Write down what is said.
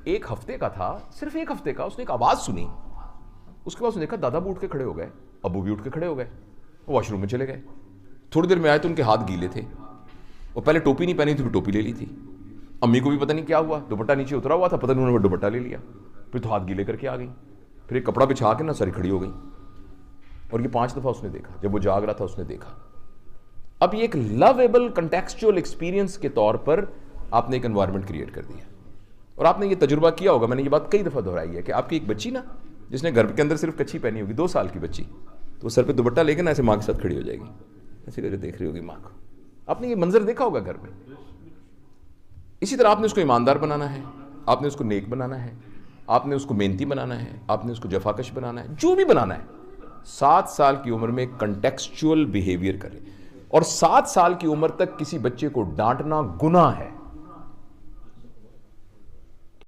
ایک ہفتے کا تھا, صرف ایک ہفتے کا. اس نے ایک آواز سنی, اس کے بعد اس نے دیکھا دادا بھی اٹھ کے کھڑے ہو گئے, ابو بھی اٹھ کے کھڑے ہو گئے, واش روم میں چلے گئے. تھوڑی دیر میں آئے تو ان کے ہاتھ گیلے تھے, اور پہلے ٹوپی نہیں پہنی تھی, پھر ٹوپی لے لی تھی. امی کو بھی پتہ نہیں کیا ہوا, دوپٹہ نیچے اترا ہوا تھا, پتہ نہیں انہوں نے دوپٹہ لے لیا, پھر تو ہاتھ گیلے کر کے آ گئی, پھر ایک کپڑا بچھا کے نا ساری کھڑی ہو گئی. اور یہ 5 دفعہ اس نے دیکھا, جب وہ جاگ رہا تھا اس نے دیکھا. اب یہ ایک لویبل کنٹیکسچوئل ایکسپیرینس کے طور پر آپ نے ایک انوائرمنٹ کریٹ کر دیا. اور آپ نے یہ تجربہ کیا ہوگا, میں نے یہ بات کئی دفعہ دہرائی ہے, کہ آپ کی ایک بچی نا جس نے گھر کے اندر صرف کچھی پہنی ہوگی, 2 سال کی بچی, تو سر پہ دوپٹہ لے کے نا ایسے ماں کے ساتھ کھڑی ہو جائے گی, ایسے کر کے دیکھ رہی ہوگی ماں کو. آپ نے یہ منظر دیکھا ہوگا گھر میں. اسی طرح آپ نے اس کو ایماندار بنانا ہے, آپ نے اس کو نیک بنانا ہے, آپ نے اس کو محنتی بنانا ہے, آپ نے اس کو جفاکش بنانا ہے, جو بھی بنانا ہے. 7 سال کی عمر میں کنٹیکسچوئل بیہیویئر کریں. اور 7 سال کی عمر تک کسی بچے کو ڈانٹنا گناہ ہے.